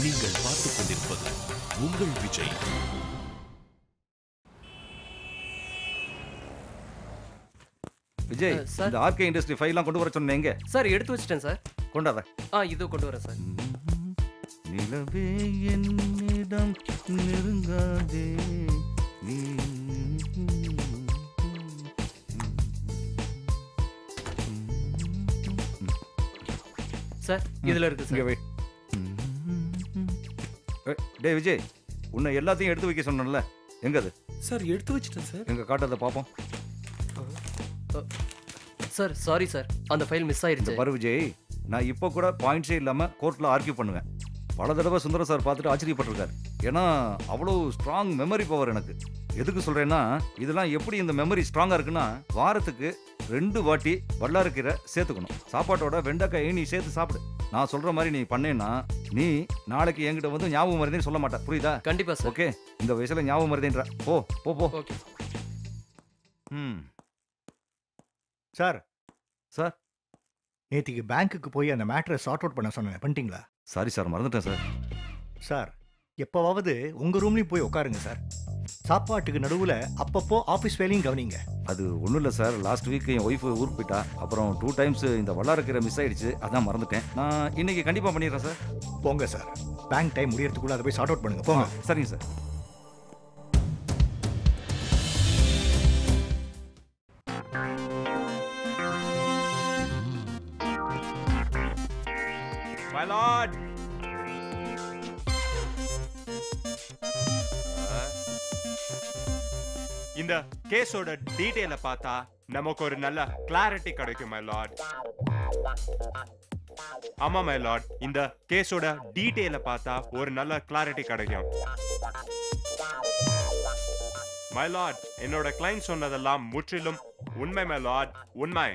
நீங்கள் பார்த்துக் கொண்டிருப்பது உங்கள் விஜய். விஜய், இந்த ஆர்கே இண்டஸ்ட்ரி ஃபைல்லாம் கொண்டு வர சொன்னீங்க சார். எடுத்து வச்சிட்டேன் சார். கொண்டாத. இது கொண்டு வரேன் சார். நிலவே என்னிடம் நெருங்காதே நீ. சார் இதுல இருக்கு சார். வெயிட். டேய் விஜய், உன்னை எல்லாத்தையும் எடுத்து வைக்க சொன்னேன்ல, எங்க அது? சார் எடுத்து வச்சிட்டேன் சார். எங்க காட்டுறத பாப்போம். சார் சாரி சார், அந்த ஃபைல் மிஸ் ஆயிருச்சு. பாரு விஜய், நான் இப்போ கூட பாயிண்ட்ஸே இல்லாம கோர்ட்ல ஆர்கியூ பண்ணுவேன். பல தடவை சுந்தர சார் பார்த்துட்டு ஆச்சரியப்பட்டிருக்காரு. ஏன்னா அவ்வளோ ஸ்ட்ராங் மெமரி பவர் எனக்கு. எதுக்கு சொல்றேன்னா, இதெல்லாம் எப்படி இந்த மெமரி ஸ்ட்ராங்கா இருக்குன்னா, வாரத்துக்கு 2 வாட்டி வல்லாரக்கீரை சேர்த்துக்கணும். சாப்பாட்டோட வெண்டைக்காய் நீ சேர்த்து சாப்பிடு. நான் சொல்ற மாதிரி நீ பண்ணேன்னா, நீ நாளைக்கு என்கிட்ட வந்து ஞாபகம் மருந்தேன்னு சொல்ல மாட்டேன். புரியுதா? கண்டிப்பா சார். ஓகே, இந்த வயசுல ஞாபகம் மருந்தேன்ற. போ போ போ. Okay sir. சார், நேத்திக்கு பேங்க்குக்கு போய் அந்த மேட்டரை சார்ட் அவுட் பண்ண சொன்னேன், பண்ணிட்டீங்களா? சாரி சார், மறந்துட்டேன் சார். சார், எப்போவாவது உங்கள் ரூம்லேயும் போய் உட்காருங்க சார். சாப்பாட்டுக்கு நடுவில் அப்பப்போ ஆஃபீஸ் வேலையும் கவனிங்க. அது ஒன்றும் இல்லை சார், லாஸ்ட் வீக் என் ஒய்ஃப் ஊருக்கு போயிட்டா. அப்புறம் 2 டைம்ஸ் இந்த வல்லாரக்கீரை மிஸ் ஆயிடுச்சு, அதான் மறந்துட்டேன். நான் இன்னைக்கு கண்டிப்பாக பண்ணிடுறேன் சார். போங்க சார், பேங்க் டைம் முடியறதுக்குள்ள அதை போய் சார்ட் அவுட் பண்ணுங்க. போங்க. சரிங்க சார். My lord. இந்த கேஸோட டீடைல பார்த்தா நமக்கு ஒரு நல்ல கிளாரிட்டி கிடைக்கும் மை லார்ட். ஆமா மை லார்ட், இந்த கேஸோட டீடைல பார்த்தா ஒரு நல்ல கிளாரிட்டி கிடைக்கும். மை லார்ட், என்னோட கிளைண்ட் சொன்னதெல்லாம் முற்றிலும் உண்மை மை லார்ட், உண்மை.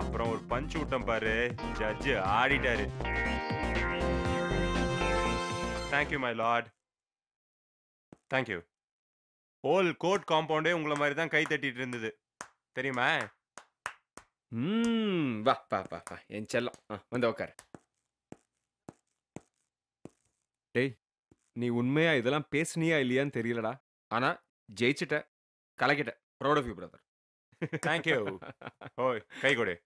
அப்புறம் ஒரு பஞ்ச் விட்டம் பாரு, ஜட்ஜ் ஆடிட்டாரு. Thank you my lord, thank you. Whole court காம்பவுண்டே உங்களை மாதிரி தான் கை தட்டிட்டு இருந்தது தெரியுமா? வா வா வா வா என் செல்லம், வந்து உட்காரு. டேய், நீ உண்மையா இதெல்லாம் பேசுனியா இல்லையான்னு தெரியலடா. ஆனா ஜெயிச்சிட்ட, கலக்கிட்ட. Proud of you brother. Thank you. ஓய், கை கொடு.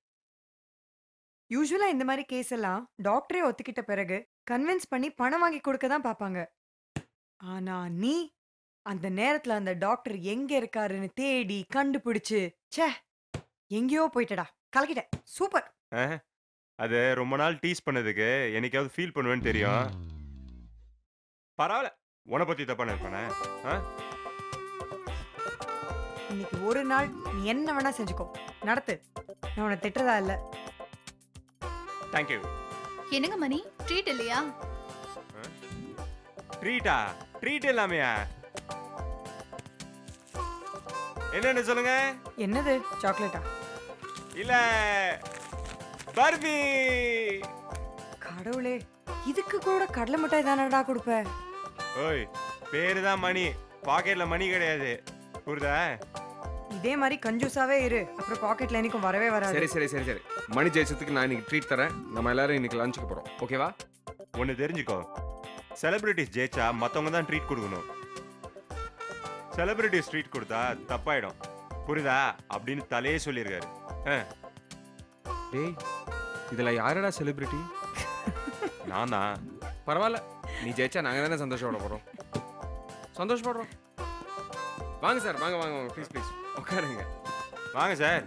யூசுவலா இந்த மாதிரி கேஸ் எல்லாம் டாக்டரே ஒத்துக்கிட்ட பிறகு கன்வின்ஸ் பண்ணி பணம் வாங்கி கொடுக்க தான் பாப்பாங்க. ஆனா நீ அந்த நேரத்துல அந்த டாக்டர் எங்க இருக்காருன்னு தேடி கண்டுபிடிச்சு, ச்சே எங்கேயோ போயிட்டடா, கலக்கிட்ட. சூப்பர். அது ரொம்ப நாள் டீஸ் பண்ணதுக்கு என்னைக்காவது ஃபீல் பண்ணுவேன்னு தெரியும். பரவாயில்ல, உன்னை பத்தி தப்பா நினைப்பானே. இன்னைக்கு ஒரு நாள் நீ என்ன வேணா செஞ்சுக்கோ, நடத்து. நான் உன்னை திட்டுறதா இல்ல. தேங்க்யூ. என்னங்க மணி, ட்ரீட் இல்லையா? ட்ரீட்டா? ட்ரீட் இல்லாமையா? என்னன்னு சொல்லுங்க. என்னது, சாக்லேட்டா? இல்ல, பர்பி. கடவுளே, இதுக்கு கூட கடலை மிட்டாய் தானடா கொடுப்ப? ஓய், பேரு தான் மணி, பாக்கெட்ல மணி கிடையாது. புரியுதா? இதே மாதிரி கஞ்சூசாவே இரு, அப்புறம் பாக்கெட்ல எனக்கும் வரவே வராது. சரி சரி சரி சரி, மணி ஜெயிச்சதுக்கு நான் இன்னைக்கு ட்ரீட் தரேன். நம்ம எல்லாரும் இன்னைக்கு லஞ்சுக்கு போறோம், ஓகேவா? ஒன்னு தெரிஞ்சுக்கோ, செலிபிரிட்டிஸ் ஜெயிச்சா மத்தவங்க தான் ட்ரீட் கொடுக்கணும். செலிபிரிட்டிஸ் ட்ரீட் கொடுத்தா தப்பாயிடும், புரியுதா? அப்படின்னு தலையே சொல்லியிருக்காரு. டேய், இதுல யாரடா செலிபிரிட்டி? நான் தான். பரவாயில்ல, நீ ஜெயிச்சா நாங்க தானே சந்தோஷப்பட போறோம். சந்தோஷப்படுறோம். வாங்க சார், வாங்க வாங்க வாங்க, ப்ளீஸ் ப்ளீஸ் உட்காருங்க. வாங்க சார்.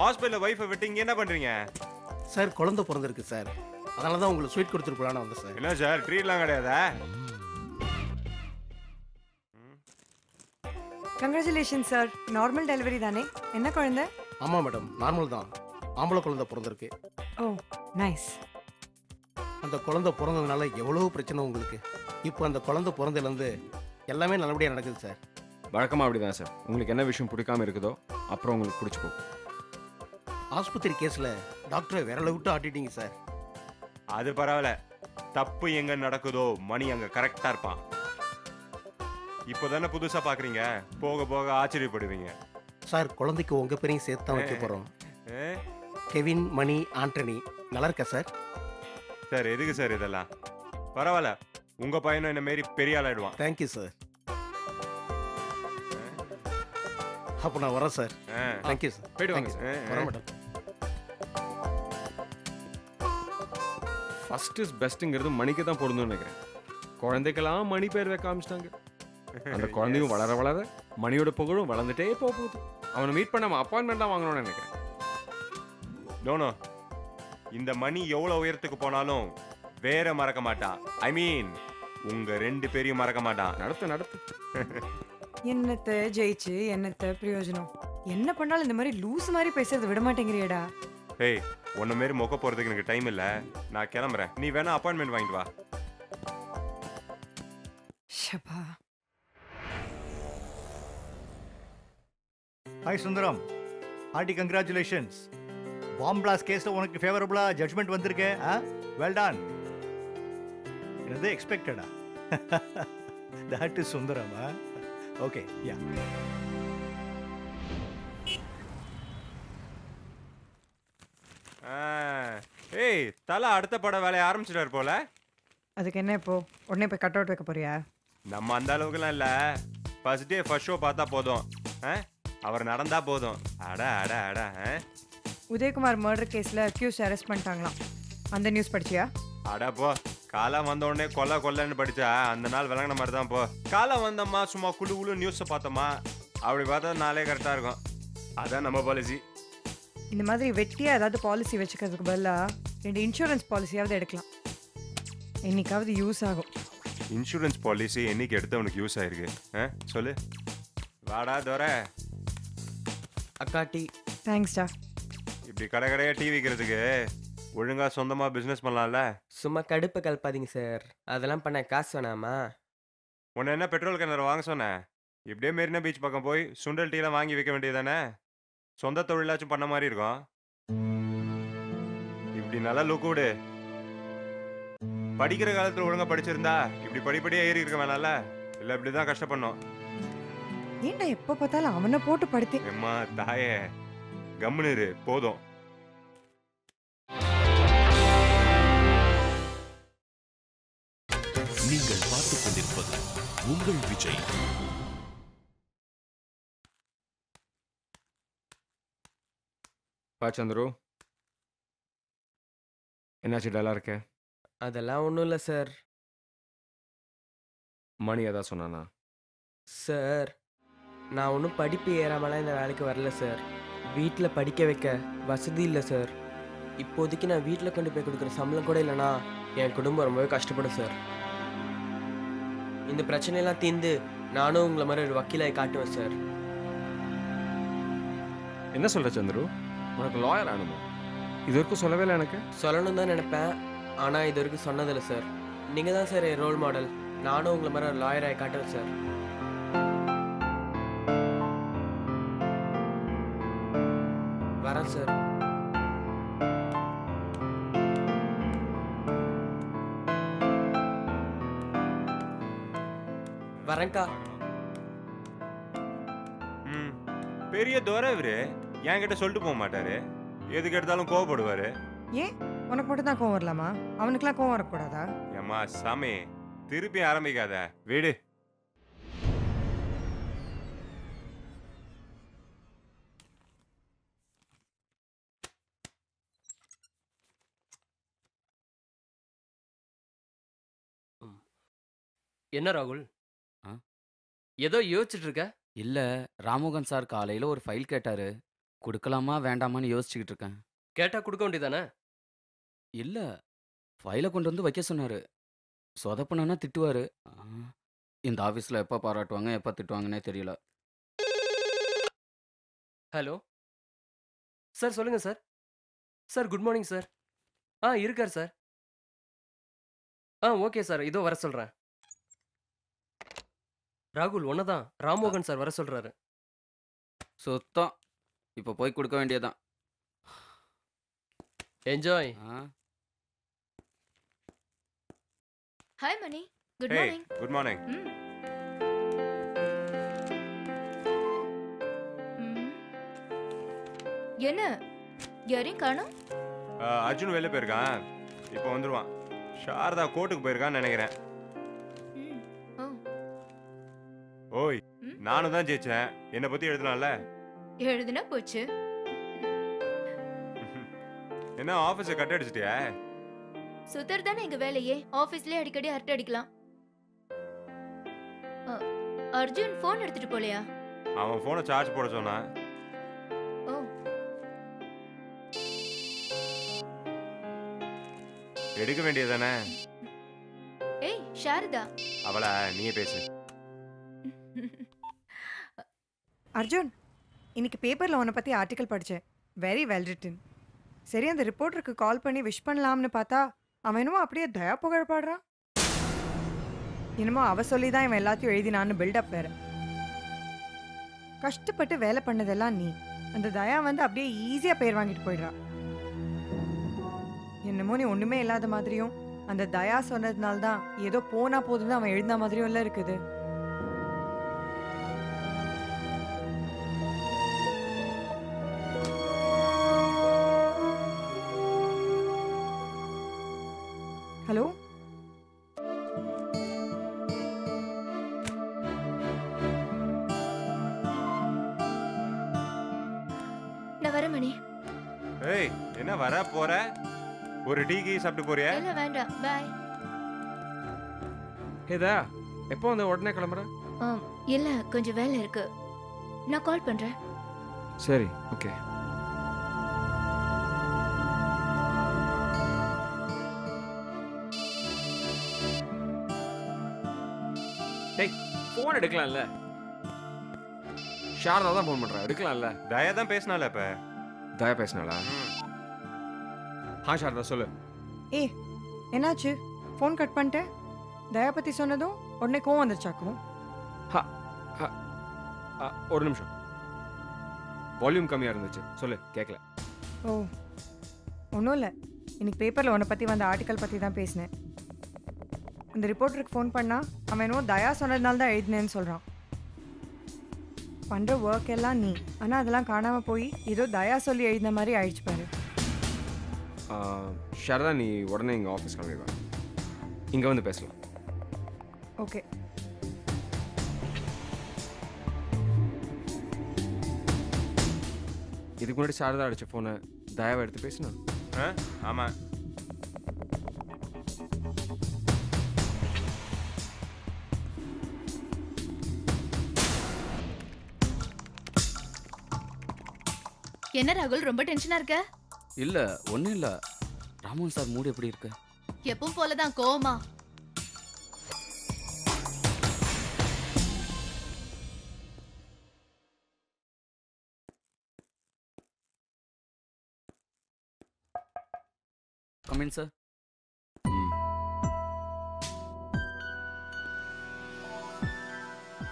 ஹாஸ்பிட்டல்ல வைஃபை விட்டு இங்க என்ன பண்றீங்க? சார், குழந்தை பிறந்திருக்கு சார், அதனால தான் உங்களுக்கு ஸ்வீட் கொடுத்துட்டு போலான்னு வந்தேன் சார். என்ன சார், ட்ரீட்லாம் கிடையாதா? Congratulation sir. நார்மல் டெலிவரி தானே? என்ன குழந்தை? ஆமாம் மேடம், நார்மல் தான். ஆம்பளை குழந்தை பிறந்திருக்கு. ஓ நைஸ். அந்த குழந்தை பிறந்ததுனால எவ்வளோ பிரச்சனை உங்களுக்கு. இப்போ அந்த குழந்தை பிறந்ததுலேருந்து எல்லாமே நல்லபடியாக நடக்குது சார். வழக்கமாக அப்படி தான் சார். உங்களுக்கு என்ன விஷயம் பிடிக்காம இருக்குதோ அப்புறம் உங்களுக்கு பிடிச்சிப்போ. ஆஸ்பத்திரி கேஸில் டாக்டரை விரல விட்டு ஆட்டிட்டீங்க சார். அது பரவாயில்ல, தப்பு எங்க நடக்குதோ மணி அங்க கரெக்டா இருப்பான். இப்போதானே புதுசா பாக்குறீங்க, போக போக ஆச்சரியப்படுவீங்க சார். குழந்தைக்கு உங்க பேரையும் சேர்த்து தான் வைக்க போறோம். கெவின், மணி, ஆண்டனி. நல்லா இருக்கா சார்? சார் எதுக்கு சார் இதெல்லாம்? பரவாயில்ல, உங்க பையனும் என்ன மாரி பெரிய ஆள் ஆயிடுவான். Thank you sir. அப்போ நான் வரேன் சார். Thank you sir. போயிட்டு வாங்க சார். வர மேடம். ஃபர்ஸ்ட் இஸ் பெஸ்ட்டுங்கிறது மணிக்கு தான் பொருந்தும்னு நினைக்கிறேன். குழந்தைக்கெல்லாம் மணி பேர் வைக்க ஆரம்பிச்சிட்டாங்க. அந்த குழந்தையும் வளர வளர மணியோட புகழும் வளர்ந்துட்டே போகுது. அவனை மீட் பண்ண அப்பாயின்மெண்ட் தான் வாங்கணும்னு நினைக்கிறேன். டோனோ, இந்த மணி எவ்வளவு உயரத்துக்கு போனாலும் வேற மறக்க மாட்டான். ஐ மீன் உங்க 2 பேரையும் மறக்க மாட்டான். நடத்து. என்னத்த ஜெயிச்சு என்னத்த பிரயோஜனம்? என்ன பண்ணாலும் இந்த மாதிரி லூஸ் மாதிரி பேசுறது விட மாட்டேங்கிறியடா. ஏய், உன்ன மாரி மொக்க போறதுக்கு எனக்கு டைம் இல்ல. நான் கிளம்புறேன். நீ வேணா அப்பாயின்மெண்ட் வாங்கிட்டு வா. ஷபா. Hi Sundaram, hearty congratulations. Bomb blast கேஸில் உனக்கு ஃபேவரபுளா ஜட்ஜ்மெண்ட் வந்திருக்கே. Well done. இது எக்ஸ்பெக்டடா? That is Sundaram. Okay, ya. ஏய், தல அடுத்த பட வேலையை ஆரம்பிச்சிட்டாரு போல. அதுக்கு என்ன இப்போ உடனே போய் கட் அவுட் வைக்க போறியா? நம்ம அந்த அளவுக்குலாம் இல்ல. ஃபர்ஸ்ட் டே ஃபர்ஸ்ட் ஷோ பார்த்தா போதும். அவர் நடந்தா போதும். அட அட அட. உதயகுமார் மர்டர் கேஸ்ல அக்யூஸ் அரெஸ்ட் பண்ணிட்டாங்களாம். அந்த நியூஸ் படிச்சியா? அட போ. காலம் வந்த உடனே கொல்லன்னு படிச்சா அந்த நாள் விளங்கின மாதிரி தான். போ, காலம் வந்தம்மா சும்மா குழு நியூஸை பார்த்தோமா, அப்படி பார்த்தா நாளே கரெக்டாக இருக்கும். அதான் நம்ம பாலிசி. இந்த மாதிரி வெட்டியா ஏதாவது பாலிசி வச்சுக்கிறதுக்கு பதிலாக 2 இன்சூரன்ஸ் பாலிசியாவது எடுக்கலாம். என்னைக்காவது யூஸ் ஆகும். இன்சூரன்ஸ் பாலிசி என்னைக்கு எடுத்தவனுக்கு யூஸ் ஆயிருக்கு? சொல்லு. வாடா தோற. அக்கா டீ. தேங்க்ஸ்டா. இப்படி கடையா டீ விற்கிறதுக்கு ஒழுங்கா சொந்தமா பிசினஸ் பண்ணலாம்ல. சும்மா கடுப்பு கலப்பாதீங்க சார். அதெல்லாம் பண்ண காசு வேணாமா? உன்னை என்ன பெட்ரோல் கிணறு வாங்க சொன்னேன்? இப்படியே மெரினா பீச் பக்கம் போய் சுண்டல் டீலாம் வாங்கி வைக்க வேண்டியதானே? சொந்த தொழிலாச்சும் பண்ண மாதிரி இருக்கும். இப்படி நல்லா லுக்கூடு. படிக்கிற காலத்துல ஒழுங்கா படிச்சிருந்தா இப்படி படிப்படியா ஏறி இருக்க வேணாம்ல. இல்ல இப்படிதான் கஷ்டப்படணும். ஏன்டா எப்ப பார்த்தாலும் அவனை போட்டு படுத்தி. எம்மா தாயே, கம்முனு போதும். நீங்கள் பார்த்துக் கொண்டிருப்பது உங்கள் விஜய். சந்துரு, என்னாச்சு டல்லா இருக்க? அதெல்லாம் ஒன்றும் இல்லை சார். மணி ஏதாவது சொன்னானா? சார், நான் ஒன்றும் படிப்பு ஏறாமலாம் இந்த வேலைக்கு வரல சார். வீட்டில் படிக்க வைக்க வசதி இல்லை சார். இப்போதைக்கு நான் வீட்டில் கொண்டு போய் கொடுக்குற சம்பளம் கூட இல்லைனா என் குடும்பம் ரொம்பவே கஷ்டப்படும் சார். இந்த பிரச்சனையெல்லாம் தீர்ந்து நானும் உங்களை மாதிரி ஒரு வக்கீலாக காட்டுவேன் சார். என்ன சொல்ற சந்துரு? உனக்கு லாயர் ஆகணுமா? இது வரைக்கும் சொல்லவே இல்லை எனக்கு. சொல்லணும் தான் நினைப்பேன், ஆனால் இது வரைக்கும் சொன்னதில்லை சார். நீங்கள் தான் சார் என் ரோல் மாடல். நானும் உங்களை மாதிரி ஒரு லாயராக காட்டுவேன் சார். வரேன் சார். வரேன்க்கா. பெரிய துரை இவரு. என்கிட்ட சொல்லிட்டு போக மாட்டாரு. எதுக்கு எடுத்தாலும் கோவப்படுவாரு. ஏன் உனக்கு மட்டும் தான் கோவம் வரலாமா? அவனுக்குலாம் கோவம் வரக்கூடாதா? ஏம்மா சாமி, திருப்பி ஆரம்பிக்காத. வீடு. என்ன ராகுல், ஏதோ யோசிச்சுட்டு இருக்க? இல்ல, ராமோகன் சார் காலையில ஒரு ஃபைல் கேட்டாரு. கொடுக்கலாமா வேண்டாமான்னு யோசிச்சுக்கிட்டு இருக்கேன். கேட்டா கொடுக்க வேண்டியதானே? இல்ல, ஃபைலை கொண்டு வந்து வைக்க சொன்னாரு. சொதப்புனா திட்டுவாரு. இந்த ஆஃபீஸில் எப்போ பாராட்டுவாங்க எப்போ திட்டுவாங்கன்னே தெரியல. ஹலோ சார், சொல்லுங்க sir. Sir good morning sir. இருக்கார் சார். ஓகே சார், இதோ வர சொல்கிறேன். ராகுல் ஒன்று தான், ராமோகன் சார் வர சொல்கிறாரு. சுத்தம். இப்போ போய் கொடுக்க வேண்டியதான். Enjoy. Hi Mani. Good Hey, morning. good morning. என்ன யாரையும் காணோம். அர்ஜுன் வெளில போயிருக்கான், இப்போ வந்துருவான். சாரதா கோர்ட்டுக்கு போயிருக்கான்னு நினைக்கிறேன். ம். ஓ. ஓய், ம்? நானும் தான் ஜெயிச்சேன். என்னை பத்தி எழுதினால. எழுதுனா போச்சு. என்ன ஆபீஸை கட் அடிச்சிட்டியா? சுத்தர் தானே எங்க வேலையே. ஆபீஸ்லயே அடிக்கடி அரட்டை அடிக்கலாம். அர்ஜுன் போன் எடுத்துட்டு போலையா? அவன் போனை சார்ஜ் போட சொன்னான். ஓ. எடுக்க வேண்டியதானே? ஏய் சாரதா. அவளா, நீயே பேசு. அர்ஜுன், இன்னைக்கு பேப்பரில் உன்னை பற்றி ஆர்டிக்கல் படித்தேன். Very well written. சரி, அந்த ரிப்போர்ட்டருக்கு கால் பண்ணி விஷ் பண்ணலாம்னு பார்த்தா அவன் என்னமோ அப்படியே தயா புகழ் பாடுறான். என்னமோ அவ சொல்லி தான் இவன் எல்லாத்தையும் எழுதினான்னு பில்டப் வேற. கஷ்டப்பட்டு வேலை பண்ணதெல்லாம் நீ. அந்த தயா வந்து அப்படியே ஈஸியாக பேர் வாங்கிட்டு போயிடுறான். என்னமோ நீ ஒன்றுமே இல்லாத மாதிரியும், அந்த தயா சொன்னதுனால தான் ஏதோ போனா போதுன்னு அவன் எழுதின மாதிரியும் இல்லை இருக்குது. ஹலோ, நான் வரேன் மணி. ஏய், என்ன வர போற? ஒரு டீ கீ சாப்பிட்டு போறியா? இல்ல வேண்டாம், பை. ஏதா எப்போ வந்து உடனே கிளம்புற? இல்ல கொஞ்சம் வேலை இருக்கு, நான் கால் பண்றேன். சரி, ஓகே. டேய், போன் எடுக்கலாம்ல? ஷாரதா தான் போன் பண்றா, எடுக்கலாம்ல? தயா தான் பேசினால இப்ப. தயா பேசினாளா? சாரதா சொல்லு. ஏ என்னாச்சு? ஃபோன் கட் பண்ணிட்டேன். தயா பற்றி சொன்னதும் உடனே கோவம் வந்துருச்சாக்கும். ஒரு நிமிஷம், வால்யூம் கம்மியா இருந்துச்சு, சொல்லு, கேட்கல. ஓ, ஒன்றும் இல்லை. இன்னைக்கு பேப்பரில் உன்னை பற்றி வந்த ஆர்டிக்கல் பற்றி தான் பேசினேன். அந்த ரிப்போர்ட்டருக்கு ஃபோன் பண்ணா அவன் என்னவோ தயா சொன்னதுனால தான் எழுதினேன்னு சொல்கிறான். பண்ணுற ஒர்க் எல்லாம் நீ, ஆனால் அதெல்லாம் காணாமல் போய் ஏதோ தயா சொல்லி எழுதின மாதிரி ஆயிடுச்சு பாரு. ஷாரதா, நீ உடனே இங்கே ஆஃபீஸ் கிளம்பிடுவா, இங்கே வந்து பேசலாம். ஓகே. இதுக்கு முன்னாடி ஷாரதா அடிச்ச ஃபோனை தயாவை எடுத்து பேசினா? ஆமா. என்ன ராகுல், ரொம்ப டென்ஷனா இருக்க? இல்ல ஒன்றும் இல்லை. ராமன் சார் மூடு எப்படி இருக்கு? எப்பவும் போலதான், கோவமா. Come in sir.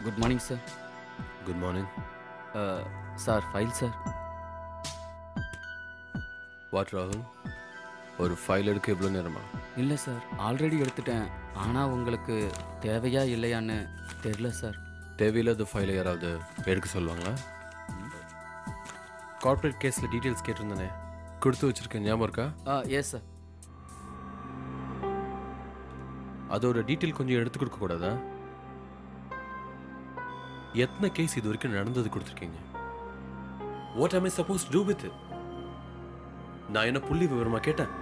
Good morning sir. Good morning. Sir file sir. What ராகுல், ஒரு ஃபைல் எடுக்க எவ்வளோ நேரமா? இல்லை சார், ஆல்ரெடி எடுத்துட்டேன். ஆனால் உங்களுக்கு தேவையா இல்லையான்னு தெரியல சார். தேவையில்லாத ஃபைலை யாராவது எடுக்க சொல்லுவாங்களா? கார்ப்பரேட் கேஸில் டீட்டெயில்ஸ் கேட்டிருந்தானே, கொடுத்து வச்சிருக்கேன், ஞாபகம் இருக்கா? Yes sir. அதோட டீட்டெயில் கொஞ்சம் எடுத்து கொடுக்க கூடாதா? எத்தனை கேஸ் இது வரைக்கும் நடந்தது கொடுத்துருக்கீங்க? What am I supposed to do with it? நான் என்ன புள்ளி விவரமா கேட்டேன்?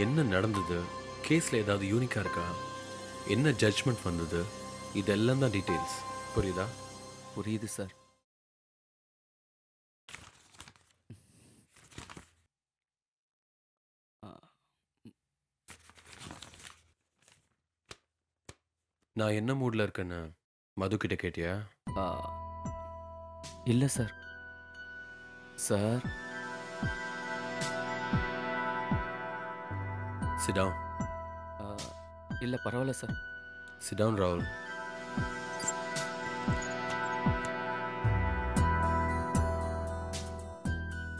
என்ன நடந்தது, கேஸ்ல ஏதாவது யூனிக்கா இருக்கா, என்ன ஜட்ஜ்மெண்ட் வந்தது, இதெல்லாம் தான் டீடைல்ஸ். புரியுதா? புரியுது சார். நான் என்ன மூட்ல இருக்கேன்னு மது கிட்ட கேட்டியா? இல்லை சார். Sir Sit down. இல்லை பரவாயில்ல சார். Sit down, ராகுல்.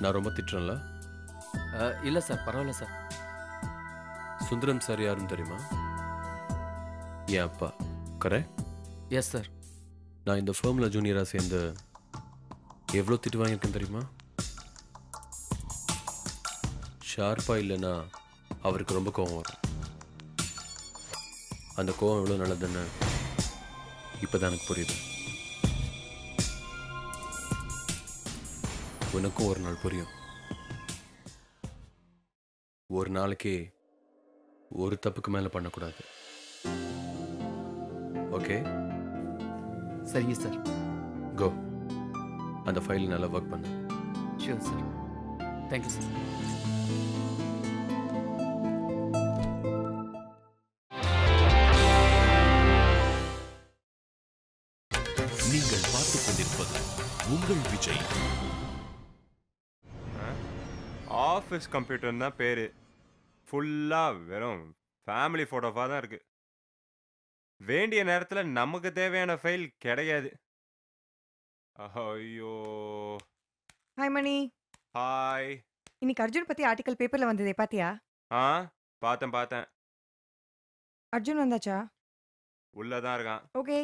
நான் ரொம்ப திட்டுறேன்ல? இல்லை சார், பரவாயில்ல சார். சுந்தரம் சார் யாருன்னு தெரியுமா? என் அப்பா, கரெக்ட்? Yes sir. நான் இந்த ஃபேர்மில் ஜூனியராக சேர்ந்து எவ்வளோ திட்டு வாங்கியிருக்கேன் தெரியுமா? ஷார்ப்பாக இல்லைன்னா அவருக்கு ரொம்ப கோவம் வரும். அந்த கோவம் எவ்வளோ நல்லதுன்னு இப்போ தான் எனக்கு புரியுது. உனக்கும் ஒரு நாள் புரியும். ஒரு நாளைக்கு ஒரு தப்புக்கு மேலே பண்ணக்கூடாது. ஓகே? சரிங்க சார். கோ. அந்த ஃபைல் நல்லா ஒர்க் பண்ணு. Sure sir. Thank you sir. நீங்கள் பார்த்துக் கொண்டிருப்பது உங்கள் விஜய். ஆஃபீஸ் கம்ப்யூட்டர் தான் பேரு. ஃபுல்லாக வெறும் ஃபேமிலி ஃபோட்டோவாக தான் இருக்கு. வேண்டிய நேரத்தில் நமக்கு தேவையான ஃபைல் கிடையாது. ஐயோ. ஹாய் மணி. ஹாய். இன்னைக்கு அர்ஜுன் பத்தி ஆர்டிக்கல் பேப்பர்ல வந்ததே பாத்தியா? பார்த்தேன். அர்ஜுன் வந்தாச்சா? உள்ளதான் இருக்கான். ஓகே.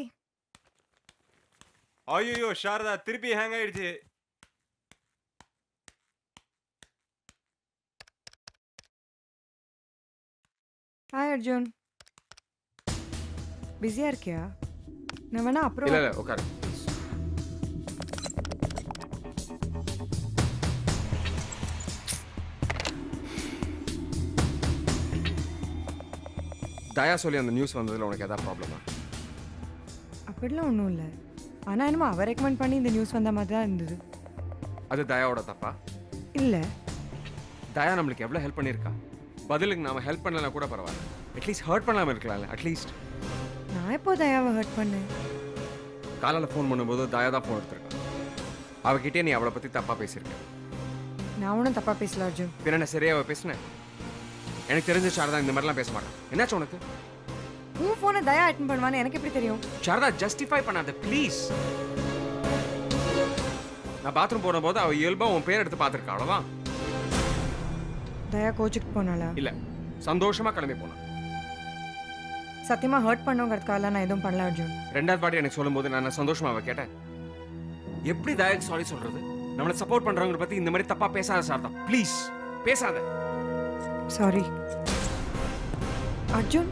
ஐயோ சாரதா திருப்பி ஹேங் ஆயிடுச்சு. ஹாய் அர்ஜுன். பிஸியா இருக்கியா? நான் வேணா அப்புறம் இல்ல உட்காரு. தயா சொல்லி அந்த நியூஸ் வந்ததுல உனக்கு ஏதாவது ப்ராப்ளமா? அப்படிலாம் ஒன்றும் இல்லை. ஆனால் என்னமோ அவ ரெக்கமெண்ட் பண்ணி இந்த நியூஸ் வந்த மாதிரி தான் இருந்தது. அது தயாவோட தப்பா? இல்லை, தயா நம்மளுக்கு எவ்வளோ ஹெல்ப் பண்ணியிருக்கா. பதிலுக்கு நாம ஹெல்ப் பண்ணலனா கூட பரவாயில்ல, அட்லீஸ்ட் ஹர்ட் பண்ணாமல் இருக்கலாம்ல. அட்லீஸ்ட் நான் எப்போ தயாவை ஹர்ட் பண்ணேன்? காலையில் ஃபோன் பண்ணும்போது தயா தான் ஃபோன் எடுத்திருக்கான். அவகிட்டே நீ அவளை பற்றி தப்பாக பேசியிருக்க. நான் ஒன்றும் தப்பாக பேசல அர்ஜுன். பின்ன நான் சரியாக பேசினேன். எனக்கு தெரிஞ்ச சாரதா இந்த மாதிரிலாம் பேச மாட்டேன். என்னாச்சு உனக்கு? உன் ஃபோனை தயா அட்டென்ட் பண்ணுவான்னு எனக்கு எப்படி தெரியும்? சாரதா ஜஸ்டிஃபை பண்ணாத ப்ளீஸ். நான் பாத்ரூம் போடும்போது அவள் இயல்பாக உன் பேர் எடுத்து பார்த்துருக்கா, அவ்வளோதான். தயா கோச்சுக்கு போனாளா? இல்லை, சந்தோஷமாக கிளம்பி போனான். சத்தியமாக ஹர்ட் பண்ணுங்கிறதுக்காக நான் எதுவும் பண்ணல அர்ஜுன். ரெண்டாவது பாட்டி எனக்கு சொல்லும்போது நான் சந்தோஷமாக அவள் கேட்டேன். எப்படி தயாக்கு சாரி சொல்கிறது? நம்மளை சப்போர்ட் பண்ணுறவங்களை பற்றி இந்த மாதிரி தப்பாக பேசாத சாரதா, ப்ளீஸ் பேசாத. சாரி அர்ஜுன்.